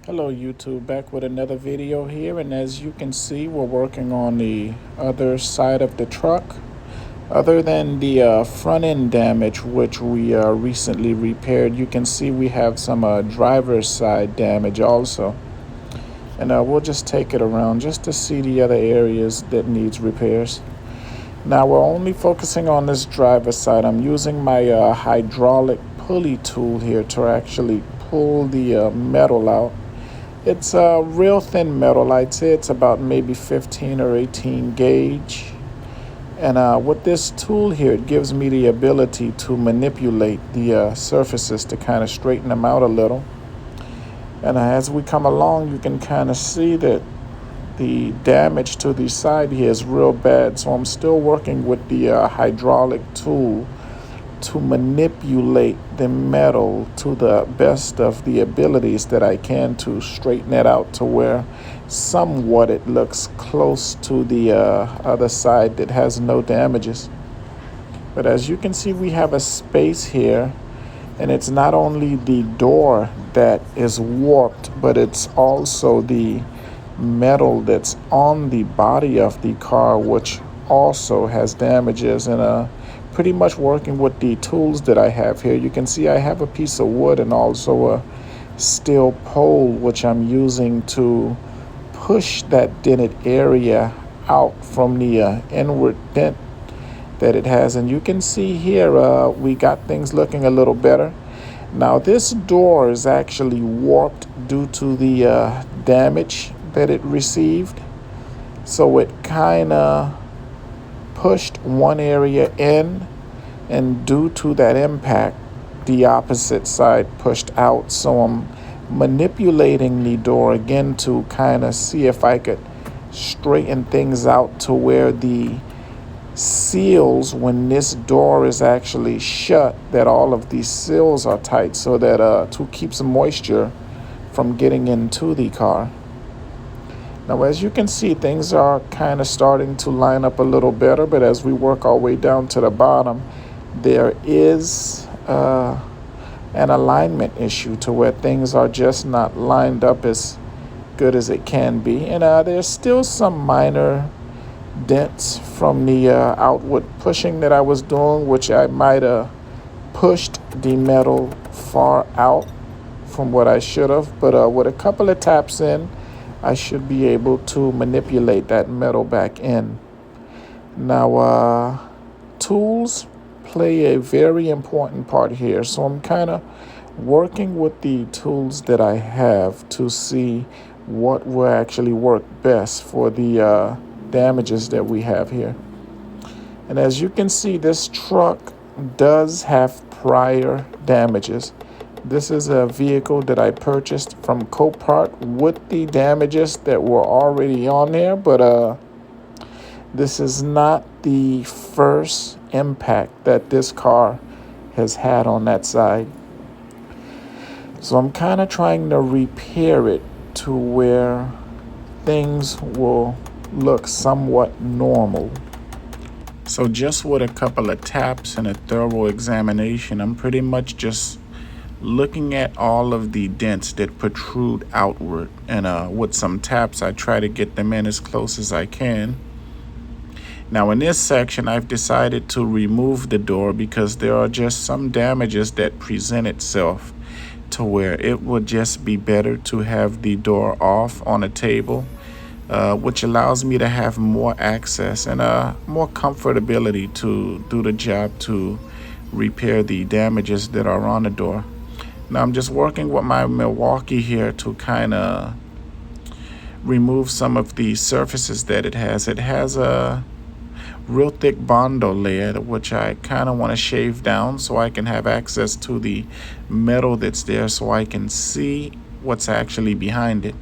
Hello YouTube, back with another video here, and as you can see we're working on the other side of the truck. Other than the front end damage which we recently repaired, you can see we have some driver's side damage also. And we'll just take it around just to see the other areas that needs repairs. Now we're only focusing on this driver's side. I'm using my hydraulic pulley tool here to actually pull the metal out. It's a real thin metal. I'd say it's about maybe 15 or 18 gauge. And with this tool here, it gives me the ability to manipulate the surfaces to kind of straighten them out a little. And as we come along, you can kind of see that the damage to the side here is real bad. So I'm still working with the hydraulic tool to manipulate the metal to the best of the abilities that I can to straighten it out to where somewhat it looks close to the other side that has no damages. But as you can see, we have a space here, and it's not only the door that is warped, but it's also the metal that's on the body of the car, which also has damages. And pretty much working with the tools that I have here, you can see I have a piece of wood and also a steel pole which I'm using to push that dented area out from the inward dent that it has. And you can see here we got things looking a little better. Now this door is actually warped due to the damage that it received, so it kind of pushed one area in, and due to that impact the opposite side pushed out. So I'm manipulating the door again to kind of see if I could straighten things out to where the seals, when this door is actually shut, that all of these seals are tight, so that to keep some moisture from getting into the car. Now, as you can see, things are kind of starting to line up a little better, but as we work our way down to the bottom, there is an alignment issue to where things are just not lined up as good as it can be. And there's still some minor dents from the outward pushing that I was doing, which I might have pushed the metal far out from what I should have. But with a couple of taps in, I should be able to manipulate that metal back in. Now, tools play a very important part here. So I'm kind of working with the tools that I have to see what will actually work best for the damages that we have here. And as you can see, this truck does have prior damages. This is a vehicle that I purchased from Copart with the damages that were already on there, but this is not the first impact that this car has had on that side. So I'm kind of trying to repair it to where things will look somewhat normal. So just with a couple of taps and a thorough examination, I'm pretty much just looking at all of the dents that protrude outward, and with some taps I try to get them in as close as I can. Now in this section, I've decided to remove the door because there are just some damages that present itself to where it would just be better to have the door off on a table, which allows me to have more access and more comfortability to do the job to repair the damages that are on the door. Now I'm just working with my Milwaukee here to kind of remove some of the surfaces that it has. It has a real thick Bondo layer, which I kind of want to shave down so I can have access to the metal that's there, so I can see what's actually behind it.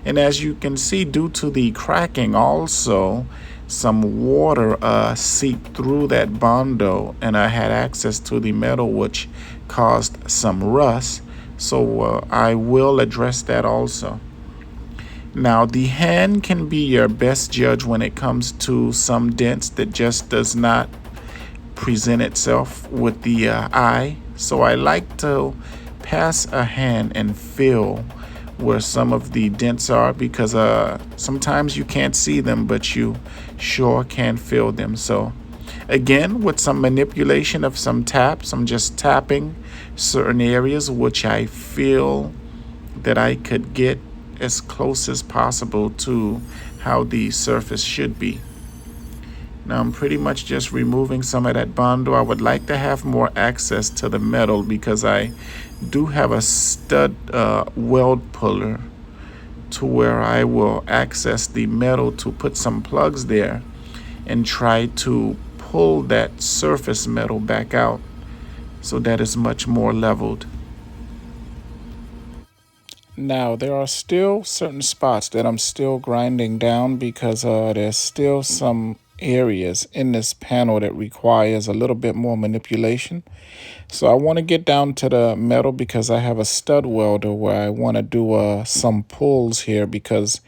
And as you can see, due to the cracking also, some water seeped through that Bondo, and I had access to the metal, which caused some rust. So I will address that also. Now, the hand can be your best judge when it comes to some dents that just does not present itself with the eye. So I like to pass a hand and feel where some of the dents are, because sometimes you can't see them, but you sure can feel them. So again, with some manipulation of some taps, I'm just tapping certain areas which I feel that I could get as close as possible to how the surface should be. Now I'm pretty much just removing some of that bondo. I would like to have more access to the metal because I do have a stud weld puller to where I will access the metal to put some plugs there and try to pull that surface metal back out so that is much more leveled. Now, there are still certain spots that I'm still grinding down because there's still some areas in this panel that requires a little bit more manipulation. So I want to get down to the metal because I have a stud welder where I want to do some pulls here because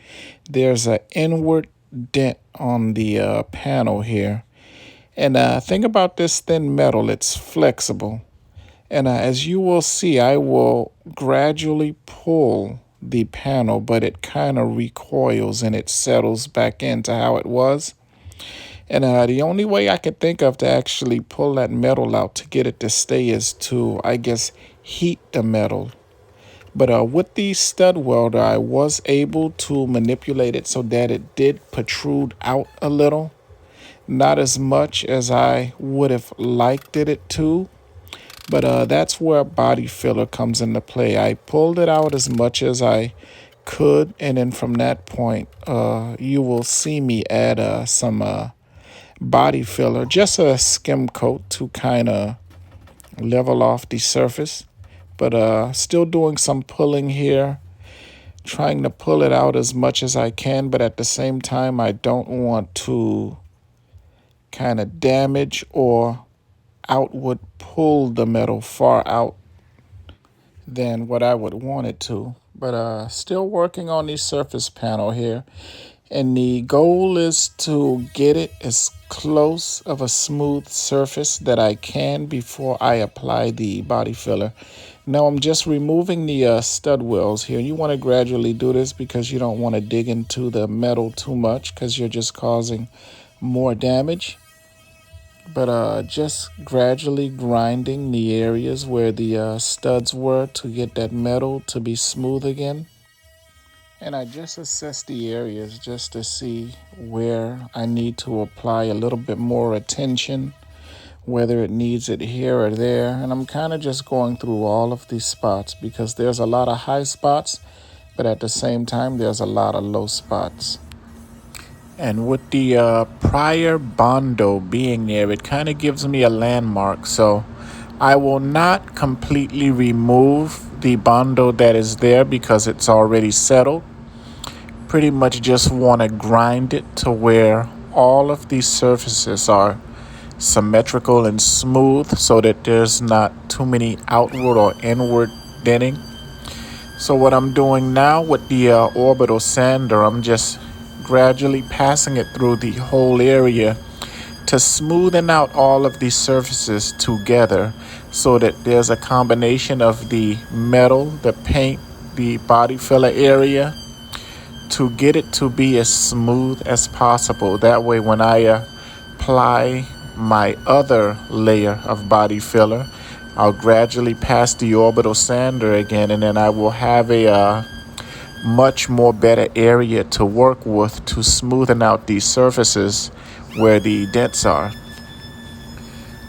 there's an inward dent on the panel here. And think about this thin metal, it's flexible. And as you will see, I will gradually pull the panel, but it kind of recoils and it settles back into how it was. And the only way I could think of to actually pull that metal out to get it to stay is to, I guess, heat the metal. But with the stud welder, I was able to manipulate it so that it did protrude out a little. Not as much as I would have liked it to. But that's where body filler comes into play. I pulled it out as much as I could, and then from that point, you will see me add some body filler, just a skim coat to kind of level off the surface. But still doing some pulling here, trying to pull it out as much as I can, but at the same time, I don't want to kind of damage or outward pull the metal far out than what I would want it to. But still working on the surface panel here. And the goal is to get it as close of a smooth surface that I can before I apply the body filler. Now I'm just removing the stud wells here. You want to gradually do this because you don't want to dig into the metal too much because you're just causing more damage. But just gradually grinding the areas where the studs were to get that metal to be smooth again. And I just assess the areas just to see where I need to apply a little bit more attention, whether it needs it here or there. And I'm kind of just going through all of these spots because there's a lot of high spots, but at the same time, there's a lot of low spots. And with the prior bondo being there, it kind of gives me a landmark. So I will not completely remove the bondo that is there because it's already settled. Pretty much just want to grind it to where all of these surfaces are symmetrical and smooth so that there's not too many outward or inward denting. So what I'm doing now with the orbital sander, I'm just gradually passing it through the whole area to smoothen out all of these surfaces together so that there's a combination of the metal, the paint, the body filler area to get it to be as smooth as possible. That way when I apply my other layer of body filler, I'll gradually pass the orbital sander again, and then I will have a much more better area to work with to smoothen out these surfaces where the dents are.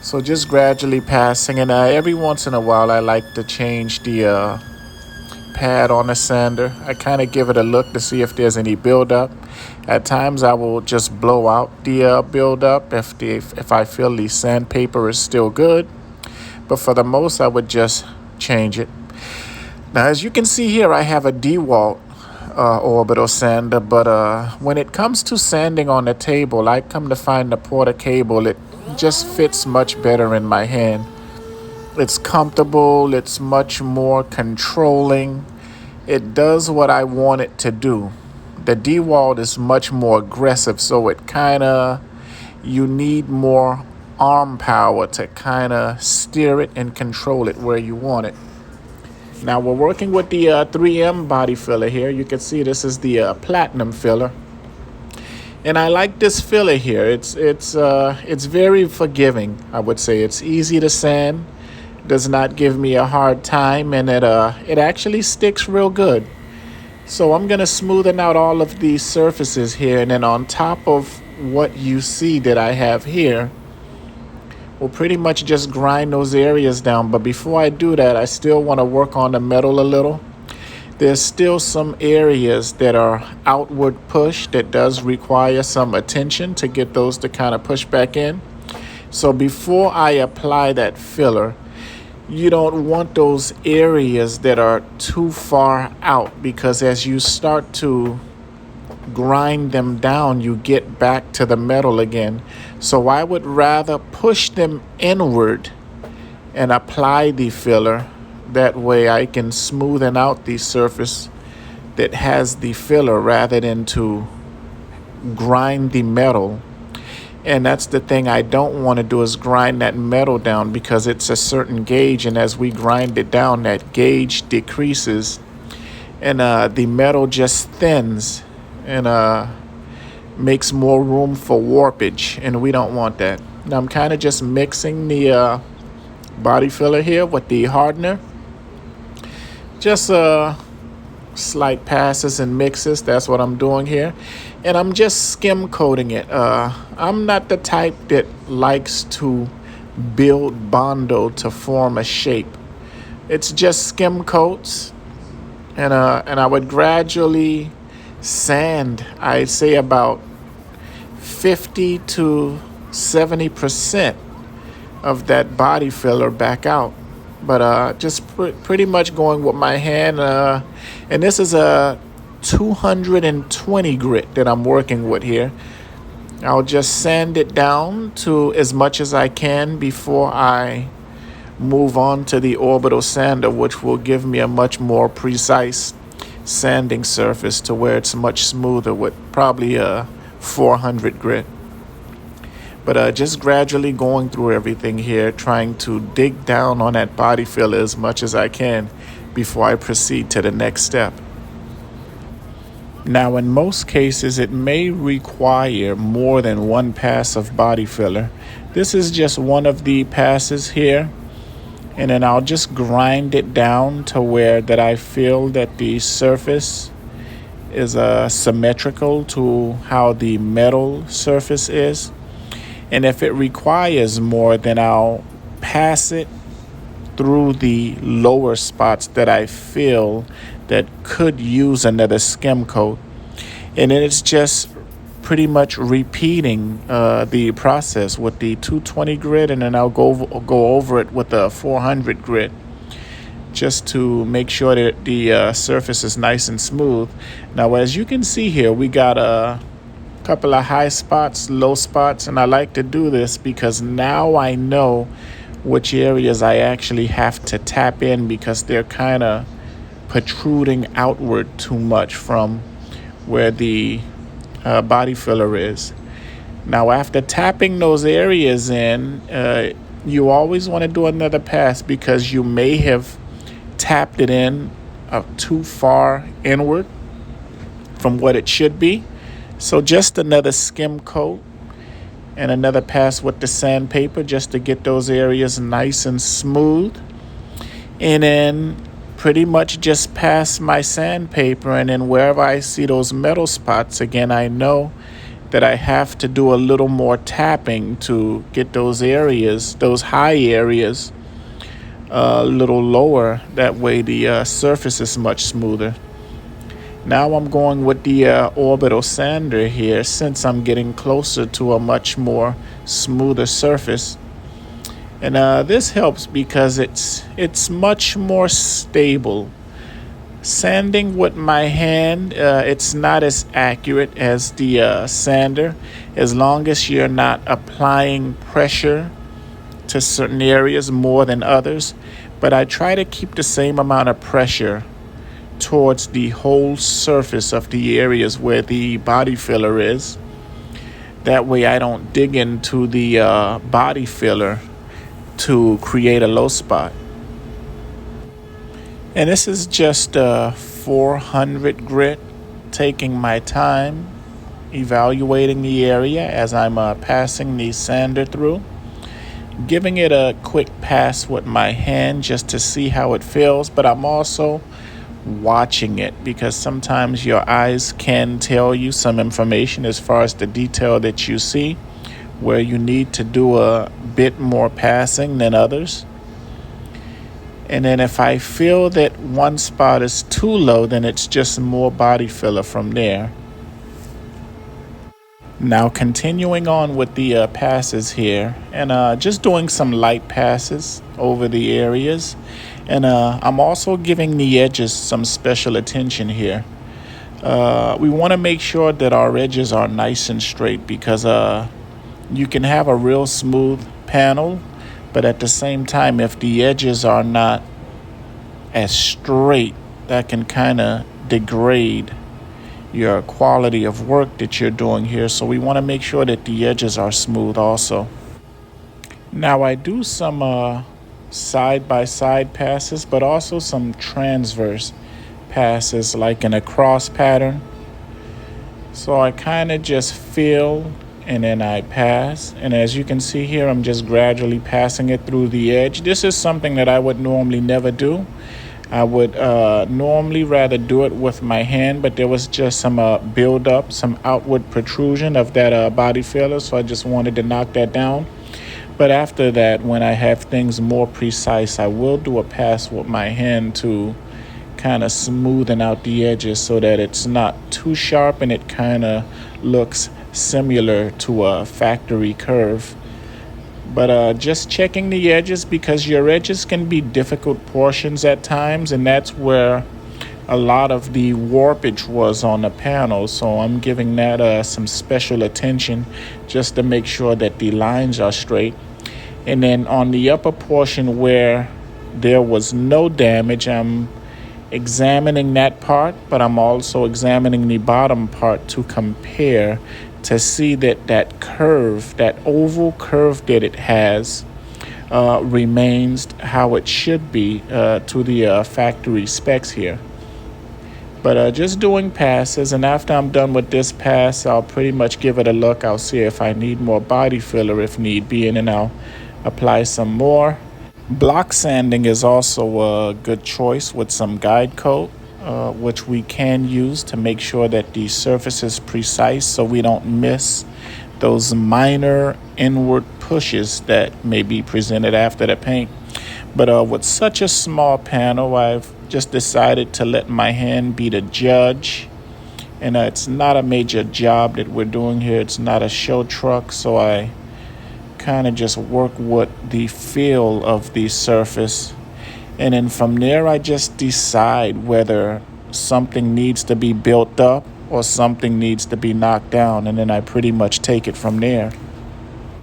So just gradually passing, and every once in a while I like to change the pad on the sander. I kind of give it a look to see if there's any buildup. At times I will just blow out the buildup if I feel the sandpaper is still good. But for the most, I would just change it. Now, as you can see here, I have a DeWalt orbital sander, but when it comes to sanding on the table, I come to find the Porter cable, it just fits much better in my hand. It's comfortable, it's much more controlling. It does what I want it to do. The DeWalt is much more aggressive, so it you need more arm power to kind of steer it and control it where you want it. Now we're working with the 3M body filler here. You can see this is the platinum filler. And I like this filler here. It's very forgiving, I would say. It's easy to sand, does not give me a hard time, and it actually sticks real good. So I'm gonna smoothen out all of these surfaces here, and then on top of what you see that I have here, we'll pretty much just grind those areas down. But before I do that, I still want to work on the metal a little. There's still some areas that are outward push that does require some attention to get those to kind of push back in. So before I apply that filler, you don't want those areas that are too far out, because as you start to grind them down, you get back to the metal again. So I would rather push them inward and apply the filler. That way I can smoothen out the surface that has the filler rather than to grind the metal. And that's the thing I don't want to do, is grind that metal down, because it's a certain gauge, and as we grind it down, that gauge decreases and the metal just thins and makes more room for warpage, and we don't want that. Now I'm kind of just mixing the body filler here with the hardener. Just slight passes and mixes. That's what I'm doing here. And I'm just skim coating it. I'm not the type that likes to build Bondo to form a shape. It's just skim coats. And I would gradually sand, I'd say about 50 to 70% of that body filler back out. But just pretty much going with my hand. And this is a 220 grit that I'm working with here. I'll just sand it down to as much as I can before I move on to the orbital sander, which will give me a much more precise sanding surface to where it's much smoother with probably a 400 grit. But just gradually going through everything here, trying to dig down on that body filler as much as I can before I proceed to the next step. Now, in most cases, it may require more than one pass of body filler. This is just one of the passes here. And then I'll just grind it down to where that I feel that the surface is symmetrical to how the metal surface is. And if it requires more, then I'll pass it through the lower spots that I feel that could use another skim coat. And then it's just pretty much repeating the process with the 220 grit, and then I'll go over it with a 400 grit just to make sure that the surface is nice and smooth. Now, as you can see here, we got a couple of high spots, low spots, and I like to do this because now I know which areas I actually have to tap in, because they're kind of protruding outward too much from where the body filler is. Now, after tapping those areas in, you always want to do another pass, because you may have tapped it in too far inward from what it should be. So just another skim coat and another pass with the sandpaper just to get those areas nice and smooth. And then pretty much just pass my sandpaper, and then wherever I see those metal spots, again, I know that I have to do a little more tapping to get those areas, those high areas, a little lower. That way the surface is much smoother. Now I'm going with the orbital sander here, since I'm getting closer to a much more smoother surface. And this helps because it's much more stable. Sanding with my hand, it's not as accurate as the sander, as long as you're not applying pressure to certain areas more than others. But I try to keep the same amount of pressure towards the whole surface of the areas where the body filler is. That way I don't dig into the body filler to create a low spot. And this is just a 400 grit, taking my time, evaluating the area as I'm passing the sander through, giving it a quick pass with my hand just to see how it feels, but I'm also watching it because sometimes your eyes can tell you some information as far as the detail that you see, where you need to do a bit more passing than others. And then if I feel that one spot is too low, then it's just more body filler from there. Now continuing on with the passes here, and just doing some light passes over the areas. And I'm also giving the edges some special attention here. We want to make sure that our edges are nice and straight because you can have a real smooth panel, but at the same time, if the edges are not as straight, that can kind of degrade your quality of work that you're doing here. So we want to make sure that the edges are smooth also. Now I do some side-by-side passes, but also some transverse passes like in a cross pattern. So I kind of just feel and then I pass. And as you can see here, I'm just gradually passing it through the edge. This is something that I would normally never do. I would normally rather do it with my hand, but there was just some build-up, some outward protrusion of that body filler, so I just wanted to knock that down. But after that, when I have things more precise, I will do a pass with my hand to kind of smoothen out the edges so that it's not too sharp and it kind of looks similar to a factory curve. But just checking the edges, because your edges can be difficult portions at times, and that's where a lot of the warpage was on the panel. So I'm giving that some special attention just to make sure that the lines are straight. And then on the upper portion where there was no damage, I'm examining that part, but I'm also examining the bottom part to compare to see that that curve, that oval curve that it has, remains how it should be to the factory specs here. But just doing passes, and after I'm done with this pass, I'll pretty much give it a look. I'll see if I need more body filler if need be, and then I'll apply some more. Block sanding is also a good choice with some guide coat, which we can use to make sure that the surface is precise so we don't miss those minor inward pushes that may be presented after the paint. But with such a small panel, I've just decided to let my hand be the judge. And it's not a major job that we're doing here. It's not a show truck, so I kind of just work with the feel of the surface. And then from there, I just decide whether something needs to be built up or something needs to be knocked down. And then I pretty much take it from there.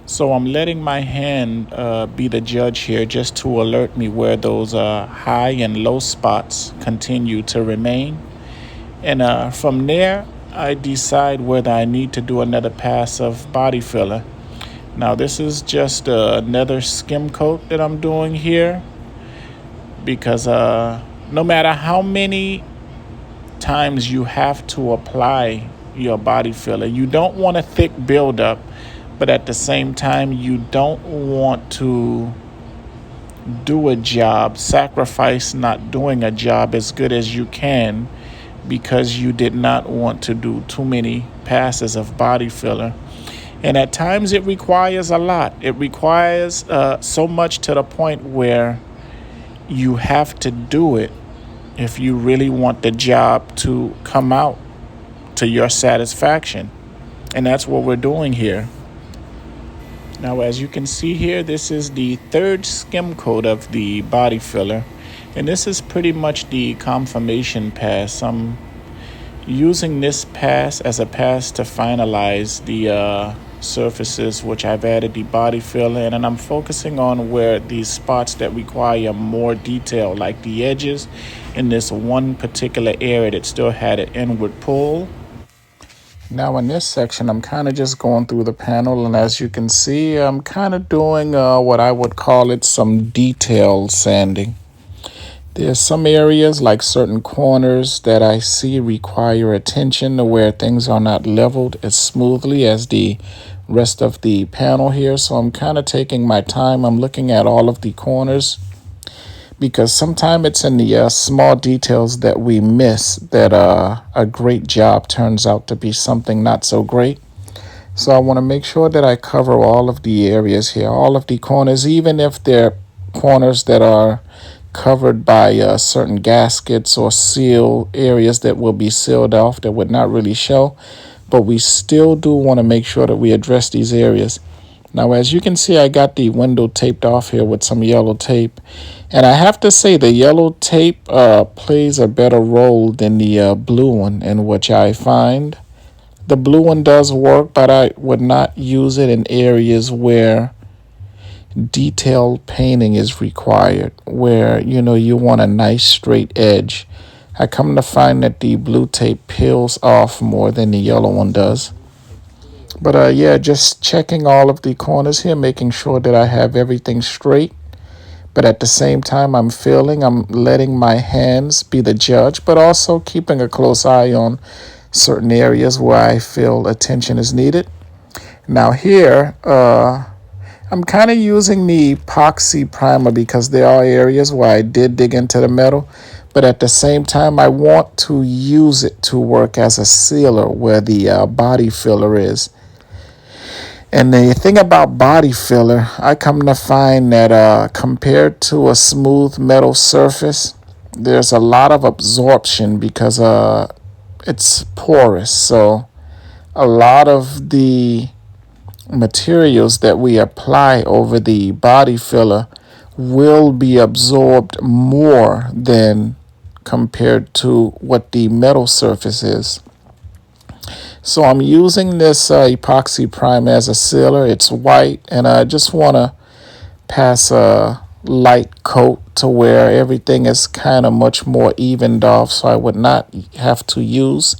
So I'm letting my hand be the judge here just to alert me where those high and low spots continue to remain. And from there, I decide whether I need to do another pass of body filler. Now, this is just another skim coat that I'm doing here because no matter how many times you have to apply your body filler, you don't want a thick buildup, but at the same time, you don't want to do a job, sacrifice not doing a job as good as you can because you did not want to do too many passes of body filler. And at times it requires a lot. It requires so much to the point where you have to do it if you really want the job to come out to your satisfaction. And that's what we're doing here. Now, as you can see here, this is the third skim coat of the body filler. And this is pretty much the confirmation pass. I'm using this pass as a pass to finalize the surfaces which I've added the body fill in, and I'm focusing on where these spots that require more detail, like the edges in this one particular area that still had an inward pull. Now in this section, I'm kind of just going through the panel, and as you can see, I'm kind of doing what I would call it some detail sanding. There's some areas like certain corners that I see require attention to where things are not leveled as smoothly as the rest of the panel here. So I'm kind of taking my time. I'm looking at all of the corners because sometimes it's in the small details that we miss that a great job turns out to be something not so great. So I want to make sure that I cover all of the areas here, all of the corners, even if they're corners that are covered by certain gaskets or seal areas that will be sealed off that would not really show. But we still do want to make sure that we address these areas. Now, as you can see, I got the window taped off here with some yellow tape. And I have to say the yellow tape plays a better role than the blue one, in which I find. The blue one does work, but I would not use it in areas where detailed painting is required, where you want a nice straight edge. I come to find that the blue tape peels off more than the yellow one does. But yeah, just checking all of the corners here, making sure that I have everything straight. But at the same time, I'm letting my hands be the judge, but also keeping a close eye on certain areas where I feel attention is needed. Now here, I'm kind of using the epoxy primer because there are areas where I did dig into the metal, but at the same time, I want to use it to work as a sealer where the body filler is. And the thing about body filler, I come to find that compared to a smooth metal surface, there's a lot of absorption because it's porous. So a lot of the materials that we apply over the body filler will be absorbed more than compared to what the metal surface is. So I'm using this epoxy primer as a sealer. It's white, and I just want to pass a light coat to where everything is kind of much more evened off, so I would not have to use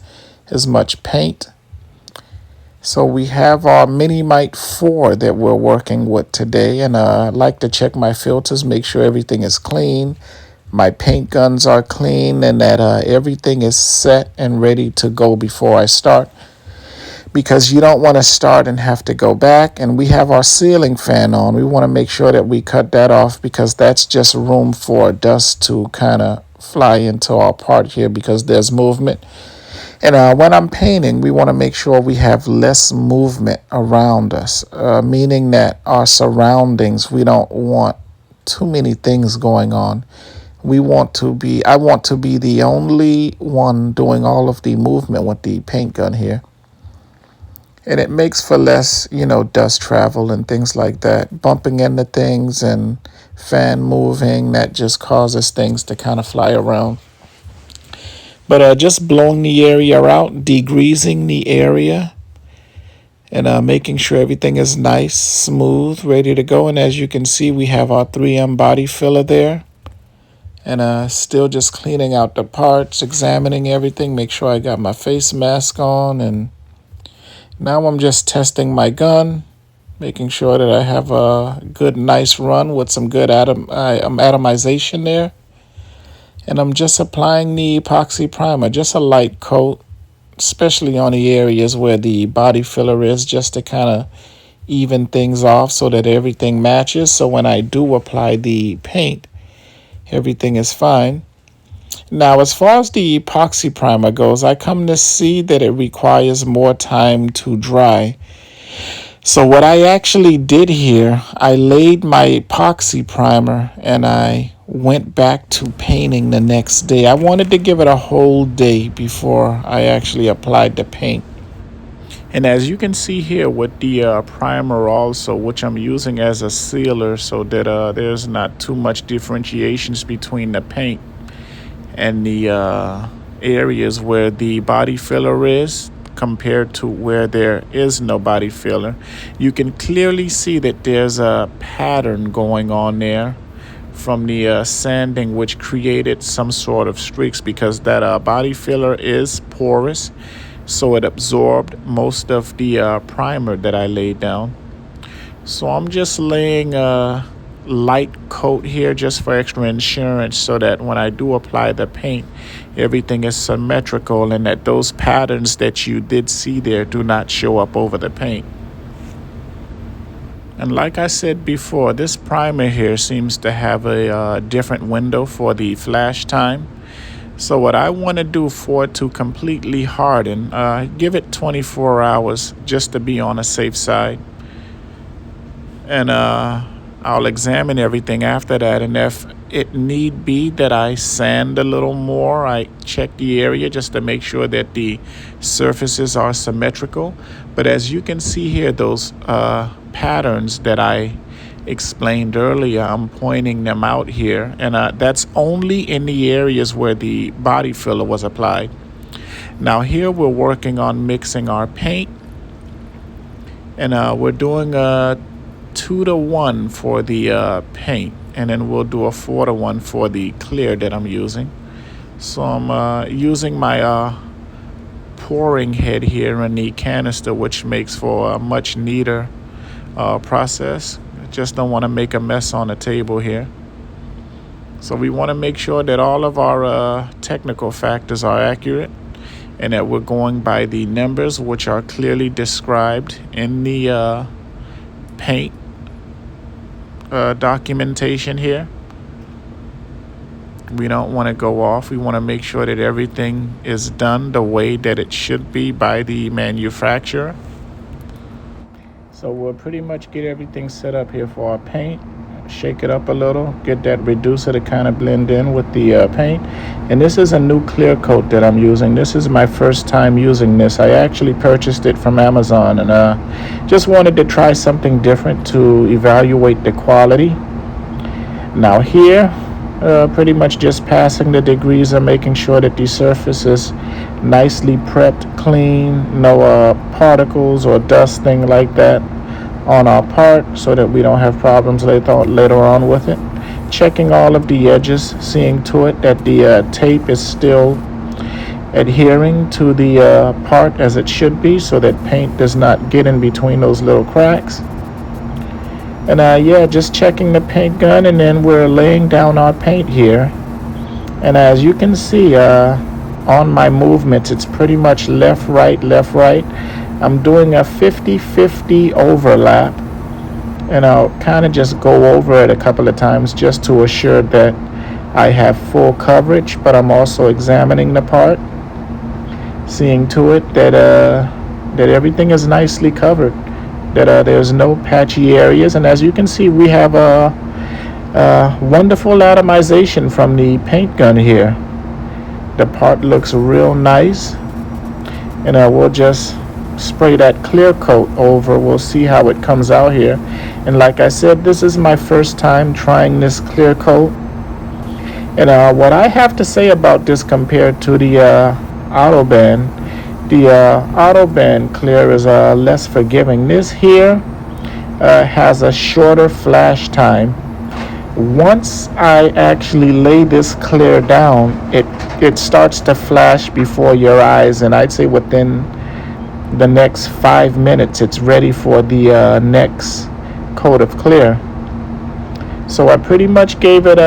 as much paint. So we have our minitite 4 that we're working with today, and I like to check my filters, make sure everything is clean, my paint guns are clean, and that everything is set and ready to go before I start. Because you don't want to start and have to go back. And we have our ceiling fan on. We want to make sure that we cut that off because that's just room for dust to kind of fly into our part here because there's movement. And when I'm painting, we want to make sure we have less movement around us, meaning that our surroundings, we don't want too many things going on. I want to be the only one doing all of the movement with the paint gun here. And it makes for less, dust travel and things like that. Bumping into things and fan moving, that just causes things to kind of fly around. But just blowing the area out, degreasing the area, and making sure everything is nice, smooth, ready to go. And as you can see, we have our 3M body filler there. And still just cleaning out the parts, examining everything, make sure I got my face mask on, and now I'm just testing my gun, making sure that I have a good, nice run with some good atomization there. And I'm just applying the epoxy primer, just a light coat, especially on the areas where the body filler is, just to kind of even things off so that everything matches. So when I do apply the paint, everything is fine. Now, as far as the epoxy primer goes, I come to see that it requires more time to dry. So what I actually did here, I laid my epoxy primer and I went back to painting the next day. I wanted to give it a whole day before I actually applied the paint. And as you can see here with the primer also, which I'm using as a sealer so that there's not too much differentiations between the paint and the areas where the body filler is compared to where there is no body filler. You can clearly see that there's a pattern going on there from the sanding, which created some sort of streaks because that body filler is porous, so it absorbed most of the primer that I laid down. So I'm just laying light coat here just for extra insurance, so that when I do apply the paint, everything is symmetrical and that those patterns that you did see there do not show up over the paint. And like I said before, this primer here seems to have a different window for the flash time. So what I want to do for it to completely harden, give it 24 hours just to be on a safe side. And I'll examine everything after that. And if it need be that I sand a little more, I check the area just to make sure that the surfaces are symmetrical. But as you can see here, those patterns that I explained earlier, I'm pointing them out here, and that's only in the areas where the body filler was applied. Now here we're working on mixing our paint, and we're doing a 2-to-1 for the paint, and then we'll do a 4-to-1 for the clear that I'm using. So I'm using my pouring head here in the canister, which makes for a much neater process. Just don't want to make a mess on the table here. So we want to make sure that all of our technical factors are accurate, and that we're going by the numbers which are clearly described in the paint documentation here. We don't want to go off. We want to make sure that everything is done the way that it should be by the manufacturer. So we'll pretty much get everything set up here for our paint. Shake it up a little, get that reducer to kind of blend in with the paint. And this is a new clear coat that I'm using. This is my first time using this. I actually purchased it from Amazon, and just wanted to try something different to evaluate the quality. Now here, pretty much just passing the degrees and making sure that the surface is nicely prepped, clean, no particles or dust, thing like that on our part, so that we don't have problems later on with it. Checking all of the edges, seeing to it that the tape is still adhering to the part as it should be, so that paint does not get in between those little cracks. And yeah, just checking the paint gun, and then we're laying down our paint here. And as you can see on my movements, it's pretty much left, right, left, right. I'm doing a 50-50 overlap, and I'll kind of just go over it a couple of times just to assure that I have full coverage, but I'm also examining the part, seeing to it that that everything is nicely covered, that there's no patchy areas. And as you can see, we have a wonderful atomization from the paint gun here. The part looks real nice, and we'll just spray that clear coat over. We'll see how it comes out here. And like I said, this is my first time trying this clear coat. And what I have to say about this compared to the Autobahn, the Autobahn clear is less forgiving. This here has a shorter flash time. Once I actually lay this clear down, it starts to flash before your eyes, and I'd say within the next 5 minutes it's ready for the next coat of clear. So I pretty much gave it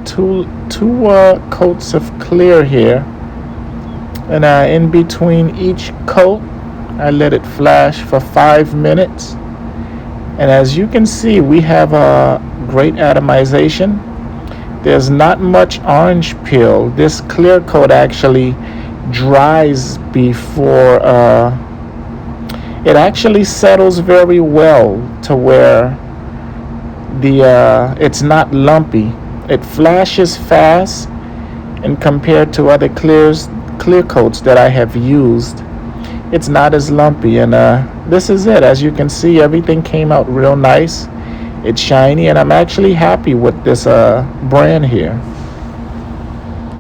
two coats of clear here, and in between each coat I let it flash for 5 minutes. And as you can see, we have a great atomization. There's not much orange peel. This clear coat actually dries before it actually settles very well, to where it's not lumpy. It flashes fast, and compared to other clear coats that I have used, it's not as lumpy. And this is it. As you can see, everything came out real nice. It's shiny, and I'm actually happy with this brand here.